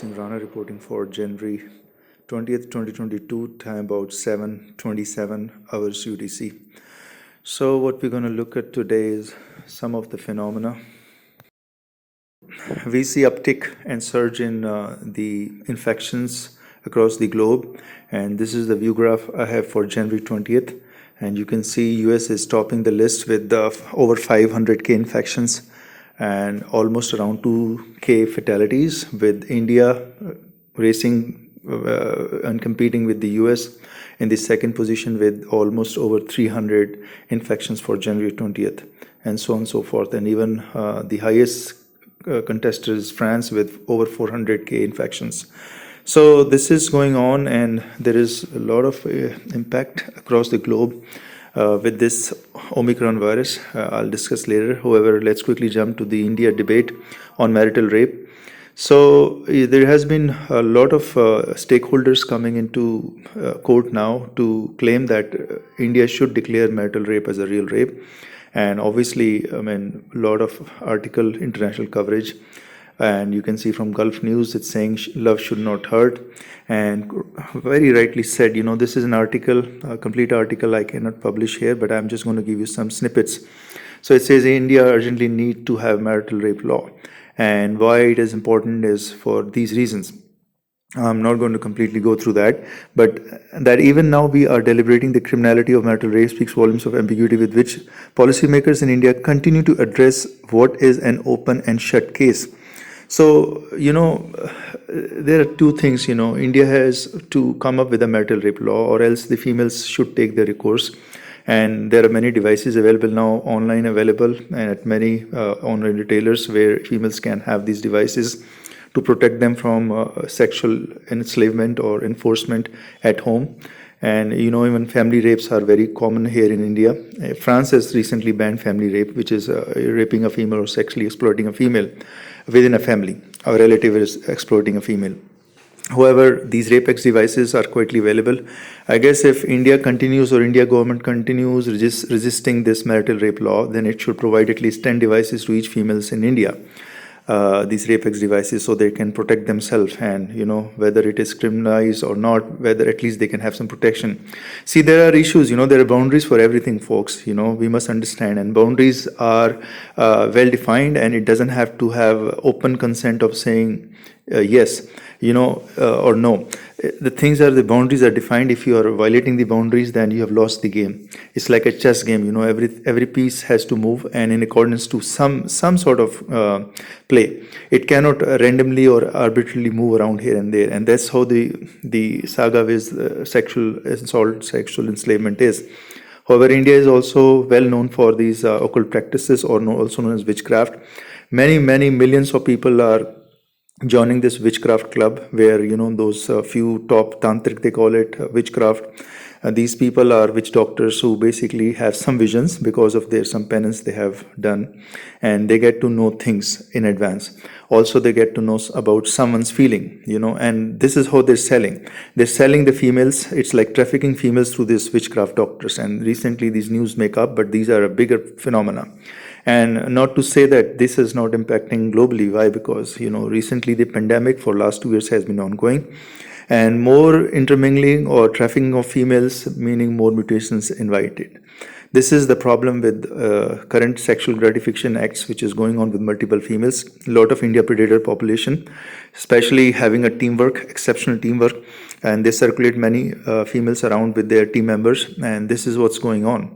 Singh Rana reporting for January 20th, 2022, time about 7:27 hours UTC. So what we're going to look at today is some of the phenomena. We see uptick and surge in the infections across the globe, and this is the view graph I have for January 20th, and you can see US is topping the list with over 500k infections and almost around 2k fatalities, with India racing and competing with the US in the second position with almost over 300 infections for January 20th, and so on and so forth. And even the highest contester is France with over 400k infections. So this is going on, and there is a lot of impact across the globe with this Omicron virus. I'll discuss later. However, let's quickly jump to the India debate on marital rape. So there has been a lot of stakeholders coming into court now to claim that India should declare marital rape as a real rape. And obviously, a lot of international coverage. And you can see from Gulf News, it's saying love should not hurt. And very rightly said, this is an article, a complete article I cannot publish here, but I'm just going to give you some snippets. So it says India urgently need to have marital rape law. And why it is important is for these reasons. I'm not going to completely go through that, but that even now we are deliberating the criminality of marital rape speaks volumes of ambiguity with which policymakers in India continue to address what is an open and shut case. So, there are two things, India has to come up with a marital rape law, or else the females should take the recourse. And there are many devices available now, online available, and at many online retailers where females can have these devices to protect them from sexual enslavement or enforcement at home. And even family rapes are very common here in India. France has recently banned family rape, which is raping a female or sexually exploiting a female within a family. A relative is exploiting a female. However, these RapeX devices are quietly available. I guess if India continues, or India government continues resisting this marital rape law, then it should provide at least 10 devices to each females in India. These RapeX devices, so they can protect themselves, and whether it is criminalized or not, whether at least they can have some protection. See, there are issues, there are boundaries for everything, folks. We must understand, and boundaries are well defined, and it doesn't have to have open consent of saying yes, or no. The boundaries are defined. If you are violating the boundaries, then you have lost the game. It's like a chess game, every piece has to move, and in accordance to some sort of play. It cannot randomly or arbitrarily move around here and there, and that's how the saga with sexual assault, sexual enslavement is. However, India is also well known for these occult practices, or also known as witchcraft. Many millions of people are joining this witchcraft club, where those few top tantric, they call it witchcraft. These people are witch doctors who basically have some visions because of some penance they have done, and they get to know things in advance. Also, they get to know about someone's feeling, and this is how they're selling. They're selling the females. It's like trafficking females through these witchcraft doctors. And recently these news make up, but these are a bigger phenomena. And not to say that this is not impacting globally. Why? Because, recently the pandemic for last 2 years has been ongoing, and more intermingling or trafficking of females, meaning more mutations invited. This is the problem with current sexual gratification acts, which is going on with multiple females. A lot of India predator population, especially having a teamwork, exceptional teamwork, and they circulate many females around with their team members, and this is what's going on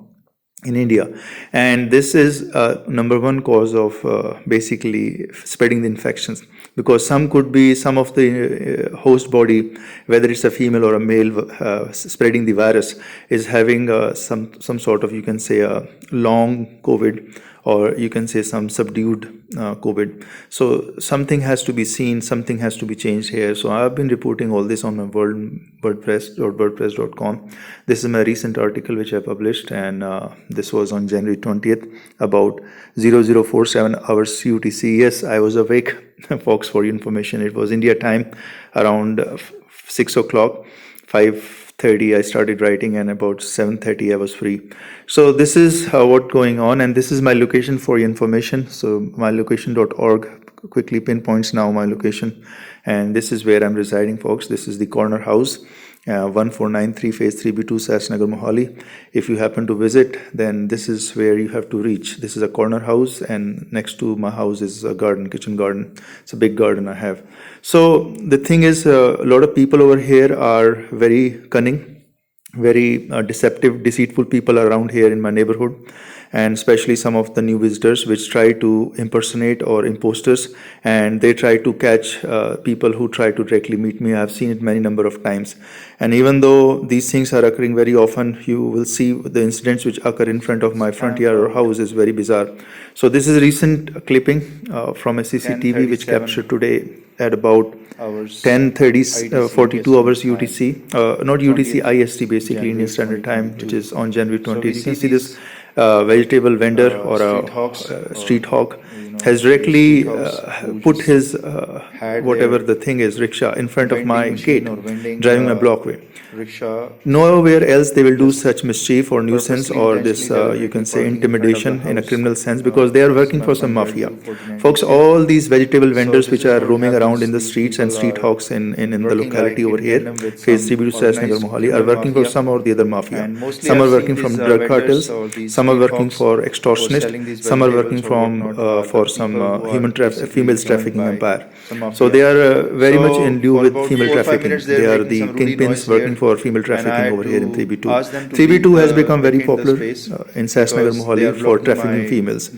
in India. And this is number one cause of basically spreading the infections, because some of the host body, whether it's a female or a male, spreading the virus, is having some sort of, you can say, a long COVID, or you can say some subdued COVID. So something has to be seen, something has to be changed here. So I've been reporting all this on my wordpress.com. This is my recent article which I published, and this was on January 20th, about 0047 hours UTC. Yes, I was awake, folks, for your information. It was India time, around 6 o'clock, 5:30 I started writing, and about 7:30 I was free. So this is what's going on, and this is my location for your information. So mylocation.org quickly pinpoints now my location, and this is where I'm residing, folks. This is the corner house, 1493 Phase 3B2 SAS Nagar Mohali. If you happen to visit, then this is where you have to reach. This is a corner house, and next to my house is a garden, kitchen garden. It's a big garden I have. So the thing is, a lot of people over here are very cunning, very deceptive, deceitful people around here in my neighborhood, and especially some of the new visitors which try to impersonate or imposters, and they try to catch people who try to directly meet me. I've seen it many number of times, and even though these things are occurring very often, you will see the incidents which occur in front of my front yard or house is very bizarre. So this is a recent clipping from a CCTV which captured today at about 10:30, 42 hours UTC, not UTC, IST, basically Indian Standard Time, which is on January 20th. You can see this vegetable vendor or a street hawk has directly put his whatever the thing is, rickshaw, in front of my gate, driving my blockway. Nowhere else they will do such mischief or nuisance or this you can say intimidation in a criminal sense, because they are working for some mafia. Folks, all these vegetable vendors which are roaming around in the streets and street hawks in the locality over here, Phase 3B2 SAS Nagar Mohali, are working for some or the other mafia. Some are working from drug cartels, some are working for extortionists, some are working from for some females trafficking empire. So they are very much in lieu with female trafficking. They are the kingpins working for female trafficking over here in 3B2. 3B2 has become very popular in SAS Nagar Mohali for trafficking females,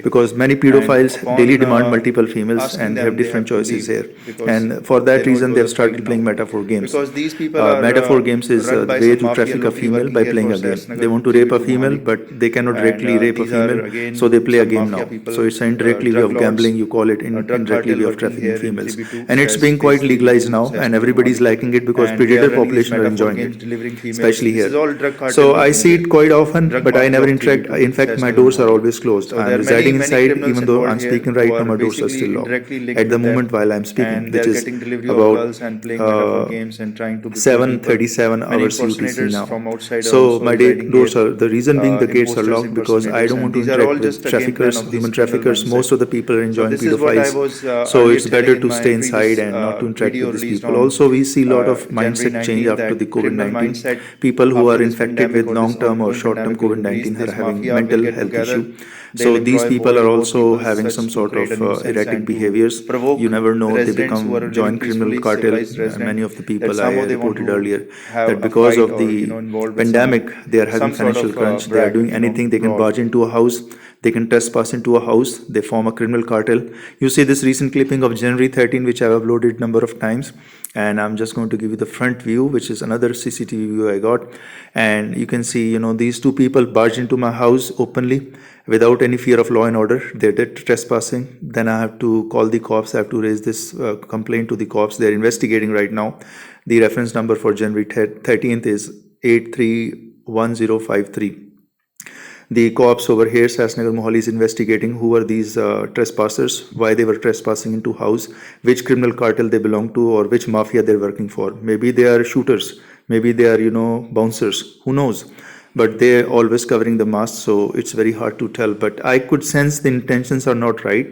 because many pedophiles daily demand multiple females and they have different choices here. And for that reason, they have started playing metaphor games. Metaphor games is the way to traffic a female by playing a game. They want to rape a female, but they cannot directly rape a female, so they play a game now. So it's an indirectly way of gambling, you call it, indirectly way of trafficking females. And it's being quite legalized now, and everybody's liking it because predator population are enjoying it, especially here. So I see it quite often, but I never interact. In fact, my doors are always closed. I'm residing inside, even though I'm speaking right now, my doors are still locked at the moment while I'm speaking, which is about 7:37 hours UTC now. So my doors are, the reason being the gates are locked because I don't want to interact with traffickers, human traffickers. Most of the people are enjoying pedophiles, so it's better to stay inside and not to interact with these people. Also, we see a lot of mindset change after the COVID-19. People who are infected with long-term or short-term COVID-19 are having mental health issue. So these people are also having some sort of erratic behaviors. You never know, they join criminal cartel. Many of the people I reported earlier that because of the pandemic, they are having financial crunch. They are doing anything. They can barge into a house. They can trespass into a house. They form a criminal cartel. You see this recent clipping of January 13, which I have uploaded number of times. And I'm just going to give you the front view, which is another CCTV view I got. And you can see, these two people barged into my house openly without any fear of law and order. They did trespassing. Then I have to call the cops. I have to raise this complaint to the cops. They're investigating right now. The reference number for January 13th is 831053. The cops over here, SAS Nagar Mohali, is investigating who are these trespassers, why they were trespassing into house, which criminal cartel they belong to, or which mafia they're working for. Maybe they are shooters, maybe they are, bouncers, who knows. But they're always covering the mask, so it's very hard to tell. But I could sense the intentions are not right.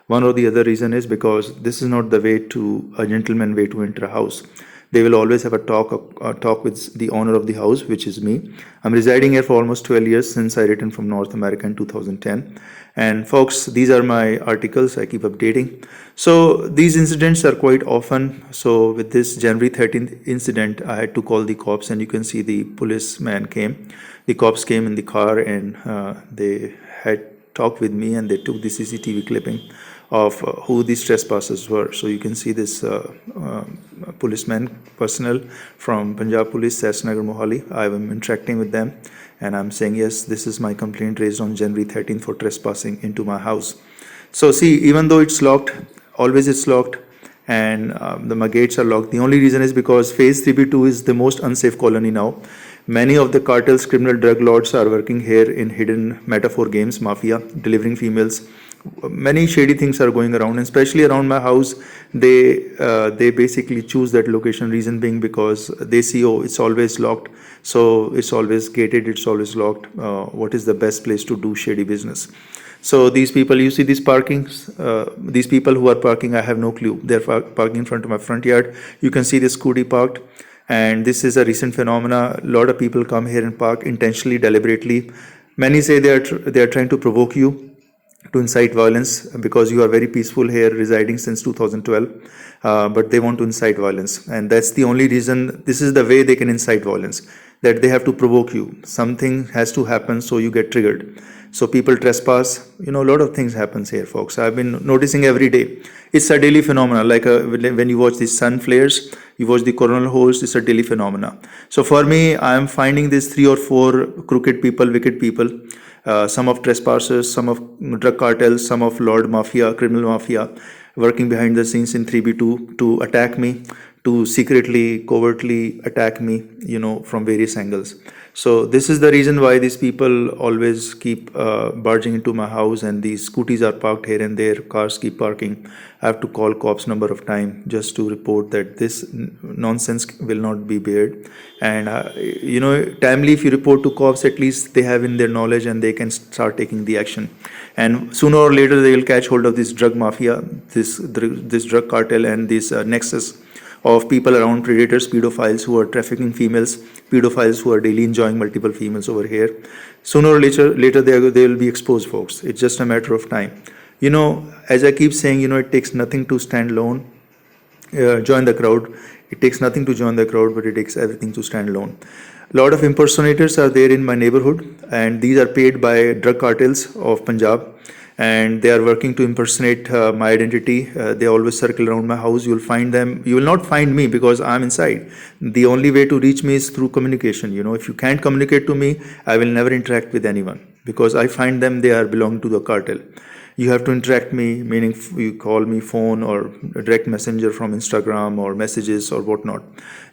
One or the other reason is because this is not the way to, a gentleman way to enter a house. They will always have a talk with the owner of the house, which is me. I'm residing here for almost 12 years since I returned from North America in 2010. And folks, these are my articles. I keep updating. So these incidents are quite often. So with this January 13th incident, I had to call the cops, and you can see the policeman came. The cops came in the car, and they had talked with me, and they took the CCTV clipping of who these trespassers were. So you can see this policeman personnel from Punjab Police, SAS Nagar Mohali. I am interacting with them, and I'm saying, yes, this is my complaint raised on January 13th for trespassing into my house. So see, even though it's locked, always it's locked, and my gates are locked. The only reason is because Phase 3B2 is the most unsafe colony now. Many of the cartels, criminal drug lords are working here in hidden metaphor games, mafia, delivering females. Many shady things are going around, and especially around my house. They basically choose that location, reason being because they see, oh, it's always locked, so it's always gated, it's always locked. What is the best place to do shady business? So these people, you see these parkings, these people who are parking, I have no clue. They're parking in front of my front yard. You can see the scooty parked. And this is a recent phenomena. A lot of people come here and park intentionally, deliberately. Many say they are trying to provoke you to incite violence because you are very peaceful here, residing since 2012, but they want to incite violence, and that's the only reason. This is the way they can incite violence, that they have to provoke you. Something has to happen, so you get triggered. So people trespass. A lot of things happens here, folks. I've been noticing every day. It's a daily phenomena. Like when you watch the sun flares, you watch the coronal holes. It's a daily phenomena. So for me, I'm finding these 3 or 4 crooked people, wicked people. Some of trespassers, some of drug cartels, some of Lord Mafia, criminal mafia, working behind the scenes in 3B2 to attack me, to secretly, covertly attack me, from various angles. So this is the reason why these people always keep barging into my house, and these scooties are parked here and there, cars keep parking. I have to call cops number of times just to report that this nonsense will not be bared. And timely, if you report to cops, at least they have in their knowledge and they can start taking the action. And sooner or later they will catch hold of this drug mafia, this drug cartel, and this nexus of people around predators, pedophiles who are trafficking females, pedophiles who are daily enjoying multiple females over here. Sooner or later they will be exposed, folks. It's just a matter of time. As I keep saying, it takes nothing to stand alone, join the crowd. It takes nothing to join the crowd, but it takes everything to stand alone. A lot of impersonators are there in my neighborhood, and these are paid by drug cartels of Punjab. And they are working to impersonate my identity. They always circle around my house. You will find them. You will not find me because I'm inside. The only way to reach me is through communication. If you can't communicate to me, I will never interact with anyone, because I find them, they are belong to the cartel. You have to interact me, meaning you call me phone or a direct messenger from Instagram or messages or whatnot.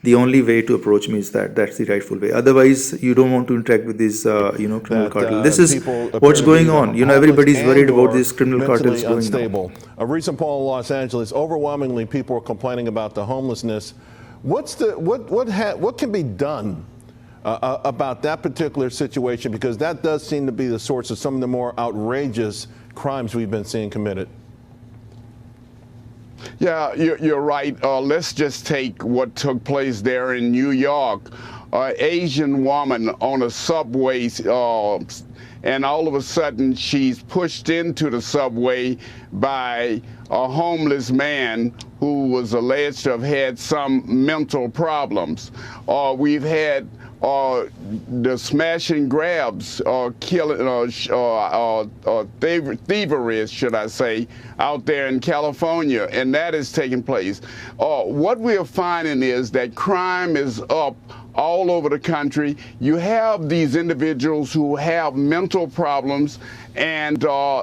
The only way to approach me is that's the rightful way. Otherwise, you don't want to interact with these, criminal cartel. This is what's going on. Everybody's worried about these criminal cartels going unstable. A recent poll in Los Angeles, overwhelmingly people are complaining about the homelessness. What can be done about that particular situation? Because that does seem to be the source of some of the more outrageous crimes we've been seeing committed. Yeah, you're right. Let's just take what took place there in New York. Asian woman on a subway, and all of a sudden she's pushed into the subway by a homeless man who was alleged to have had some mental problems. We've had the smash and grabs, thievery, should I say, out there in California, and that is taking place. What we are finding is that crime is up all over the country. You have these individuals who have mental problems, and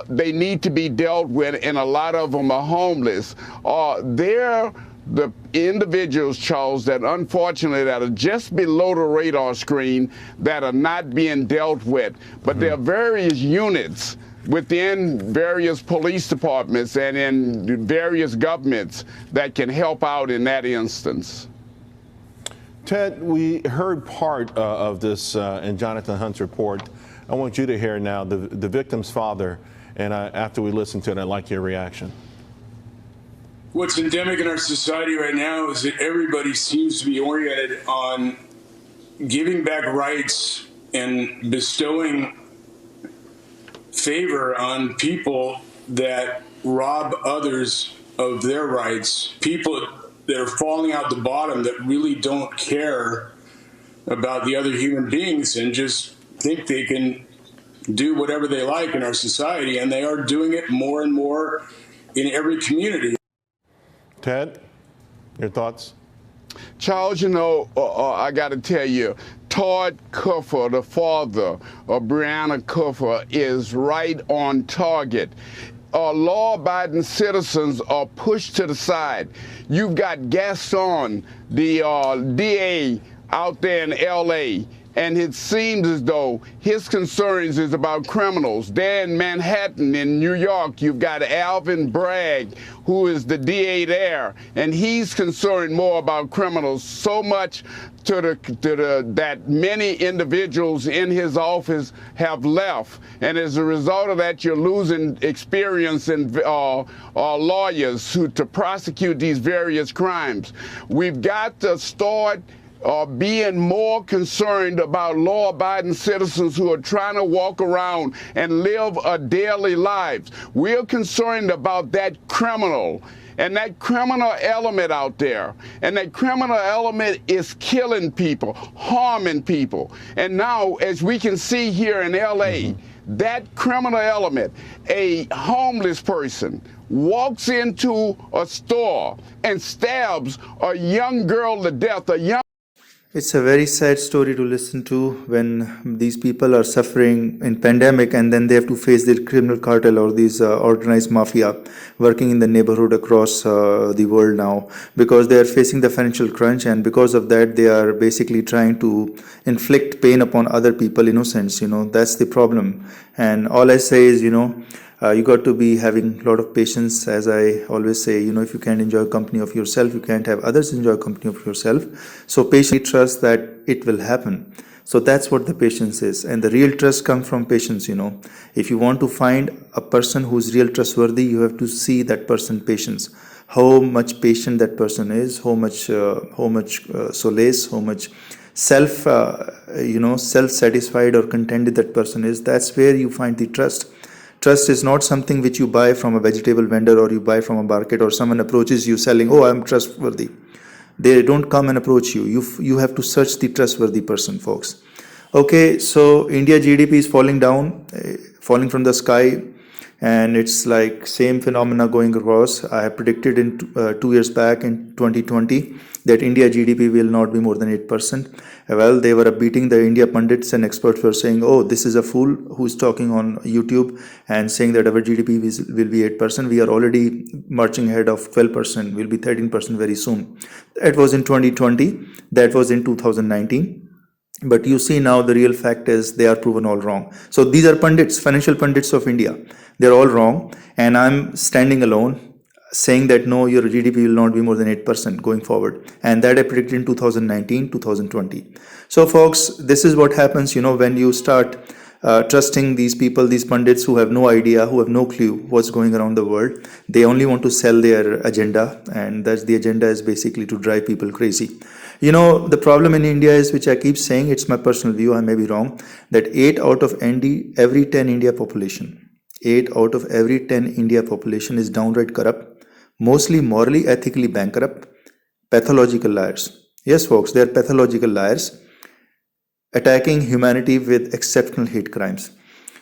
they need to be dealt with, and a lot of them are homeless. They're the individuals, Charles, that unfortunately that are just below the radar screen that are not being dealt with. But there are various units within various police departments and in various governments that can help out in that instance. Ted, we heard part of this in Jonathan Hunt's report. I want you to hear now the victim's father, and after we listen to it, I'd like your reaction. What's endemic in our society right now is that everybody seems to be oriented on giving back rights and bestowing favor on people that rob others of their rights, people that are falling out the bottom that really don't care about the other human beings and just think they can do whatever they like in our society, and they are doing it more and more in every community. Ted, your thoughts? Charles, I got to tell you, Todd Kuffer, the father of Brianna Kuffer, is right on target. Law-abiding citizens are pushed to the side. You've got Gaston, the DA out there in L.A., and it seems as though his concerns is about criminals. There in Manhattan, in New York, you've got Alvin Bragg, who is the DA there, and he's concerned more about criminals, so much that many individuals in his office have left, and as a result of that, you're losing experience in lawyers to prosecute these various crimes. We've got to start being more concerned about law-abiding citizens who are trying to walk around and live a daily lives. We're concerned about that criminal and that criminal element out there. And that criminal element is killing people, harming people. And now, as we can see here in LA, that criminal element, a homeless person, walks into a store and stabs a young girl to death, It's a very sad story to listen to when these people are suffering in pandemic and then they have to face the criminal cartel or these organized mafia working in the neighborhood across the world now, because they are facing the financial crunch, and because of that they are basically trying to inflict pain upon other people, innocents. That's the problem. And all I say is, you got to be having a lot of patience. As I always say, if you can't enjoy company of yourself, you can't have others enjoy company of yourself. So patiently trust that it will happen. So that's what the patience is. And the real trust comes from patience. If you want to find a person who's real trustworthy, you have to see that person patience. How much patient that person is, how much solace, how much self-satisfied or contented that person is. That's where you find the trust. Trust is not something which you buy from a vegetable vendor or you buy from a market, or someone approaches you selling, oh, I'm trustworthy. They don't come and approach you. You have to search the trustworthy person, folks. Okay, so India GDP is falling down, falling from the sky, and it's like same phenomena going across. I have predicted in 2 years back in 2020 that India GDP will not be more than 8%. Well, they were beating the India pundits, and experts were saying, oh, this is a fool who's talking on YouTube and saying that our GDP will be 8%. We are already marching ahead of 12%. We'll be 13% very soon. That was in 2020. That was in 2019. But you see now the real fact is they are proven all wrong. So these are pundits, financial pundits of India. They're all wrong. And I'm standing alone saying that no, your GDP will not be more than 8% going forward. And that I predicted in 2019, 2020. So folks, this is what happens, when you start trusting these people, these pundits who have no idea, who have no clue what's going around the world. They only want to sell their agenda, and that's the agenda is basically to drive people crazy. The problem in India is, which I keep saying, it's my personal view, I may be wrong, that 8 out of every 10 India population, 8 out of every 10 India population is downright corrupt, mostly morally, ethically bankrupt, pathological liars. Yes, folks, they are pathological liars, attacking humanity with exceptional hate crimes.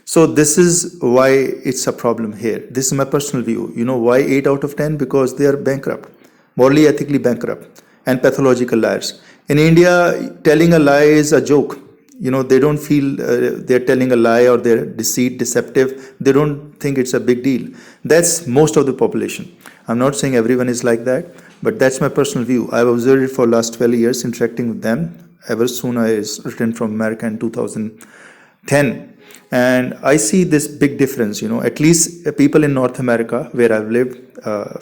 So this is why it's a problem here. This is my personal view. Why 8 out of 10? Because they are bankrupt, morally, ethically bankrupt, and pathological liars. In India, telling a lie is a joke. They don't feel they're telling a lie or they're deceptive. They don't think it's a big deal. That's most of the population. I'm not saying everyone is like that, but that's my personal view. I've observed it for the last 12 years interacting with them. Ever soon I returned from America in 2010. And I see this big difference, at least people in North America where I've lived,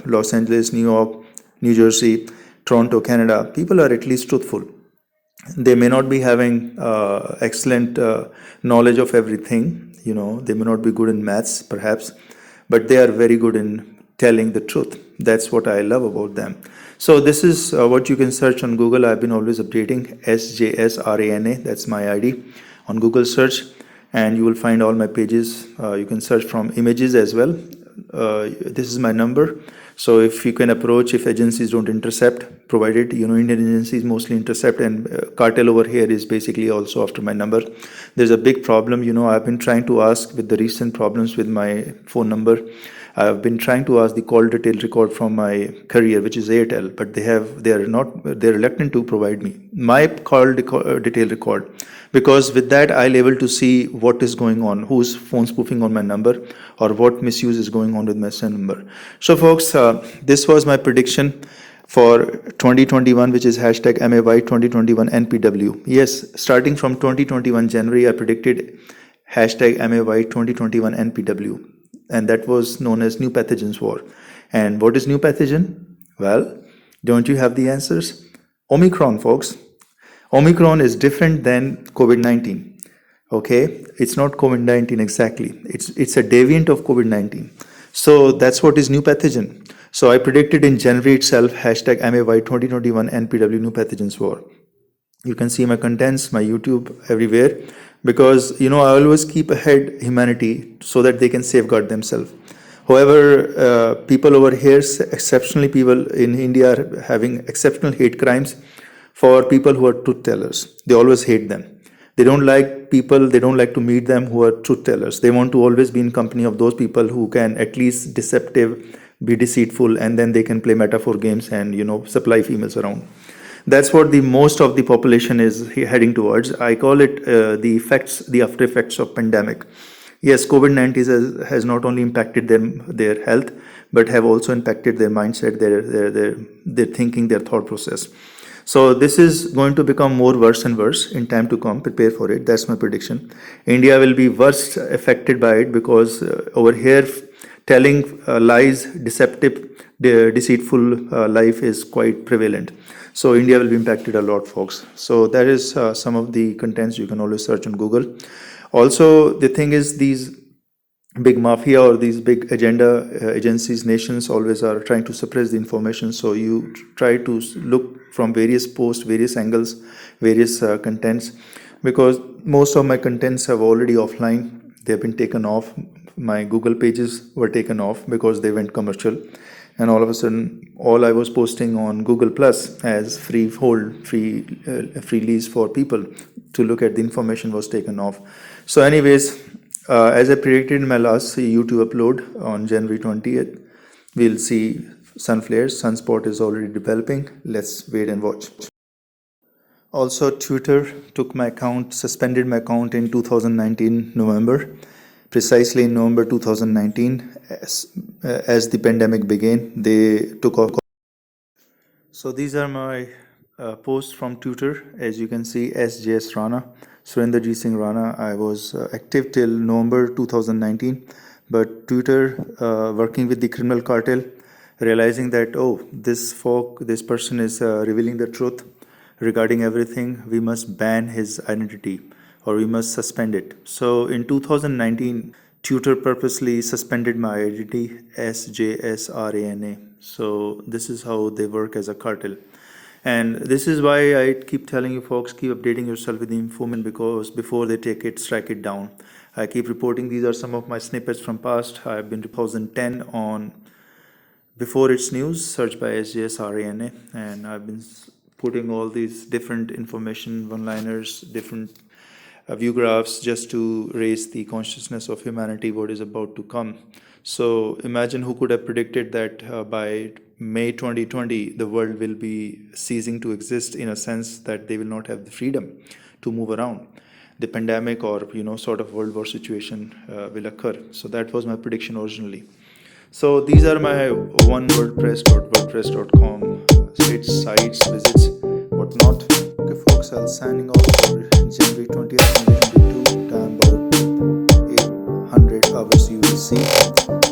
Los Angeles, New York, New Jersey, Toronto, Canada, people are at least truthful. They may not be having excellent knowledge of everything, they may not be good in maths perhaps, but they are very good in telling the truth. That's what I love about them. So this is what you can search on Google. I've been always updating sjsrana, that's my ID on Google search, and you will find all my pages. You can search from images as well. This is my number. So if you can approach, if agencies don't intercept, provided, Indian agencies mostly intercept, and cartel over here is basically also after my number. There's a big problem, I've been trying to ask with the recent problems with my phone number. I've been trying to ask the call detail record from my carrier, which is Airtel, but they're reluctant to provide me my call detail record, because with that I'll able to see what is going on, who's phone spoofing on my number, or what misuse is going on with my SIM number. So folks, this was my prediction for 2021, which is hashtag MAY 2021 NPW. Yes, starting from 2021 January, I predicted hashtag MAY 2021 NPW, and that was known as New Pathogens War. And what is new pathogen? Well, don't you have the answers? Omicron, folks. Omicron is different than COVID-19. Okay, it's not COVID-19 exactly. It's a deviant of COVID-19. So that's what is new pathogen. So I predicted in January itself, hashtag MAY 2021 NPW New Pathogens War. You can see my contents, my YouTube, everywhere, because I always keep ahead humanity so that they can safeguard themselves. However, people over here, exceptionally people in India are having exceptional hate crimes for people who are truth tellers. They always hate them. They don't like people, they don't like to meet them who are truth tellers. They want to always be in company of those people who can at least deceptive, be deceitful, and then they can play metaphor games and, supply females around. That's what the most of the population is heading towards. I call it the after effects of pandemic. Yes, COVID-19 has not only impacted their health, but have also impacted their mindset, their thinking, their thought process. So this is going to become more worse and worse in time to come. Prepare for it. That's my prediction. India will be worst affected by it because over here, telling lies, deceptive, deceitful life is quite prevalent. So India will be impacted a lot, folks. So that is some of the contents you can always search on Google. Also, the thing is, these big mafia or these big agenda agencies, nations always are trying to suppress the information. So you try to look from various posts, various angles, various contents, because most of my contents have already offline. They've been taken off. My Google pages were taken off because they went commercial. And all of a sudden, all I was posting on Google Plus as free lease for people to look at the information was taken off. So anyways, as I predicted in my last YouTube upload on January 20th, we'll see sun flares. Sunspot is already developing. Let's wait and watch. Also, Twitter took my account, suspended my account in 2019 November. Precisely in November 2019, as the pandemic began, they took off. So these are my posts from Twitter. As you can see, sjsrana, Surinderjit Singh Rana. I was active till November 2019, but Twitter, working with the criminal cartel, realizing that, this person is revealing the truth regarding everything, we must ban his identity, or we must suspend it. So in 2019, Twitter purposely suspended my identity, sjsrana. So this is how they work as a cartel. And this is why I keep telling you folks, keep updating yourself with the information, because before they take it, strike it down. I keep reporting. These are some of my snippets from past. I've been 2010 on Before It's News, search by sjsrana, and I've been putting all these different information, one-liners, different view graphs, just to raise the consciousness of humanity, what is about to come. So imagine who could have predicted that by May 2020, the world will be ceasing to exist, in a sense that they will not have the freedom to move around. The pandemic or sort of world war situation will occur. So that was my prediction originally. So these are my onewordpress.wordpress.com sites, visits, whatnot. Okay, folks, I'll signing off for January 20th, 2022. Time about 800 hours UTC,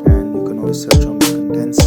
and you can always search on my contents.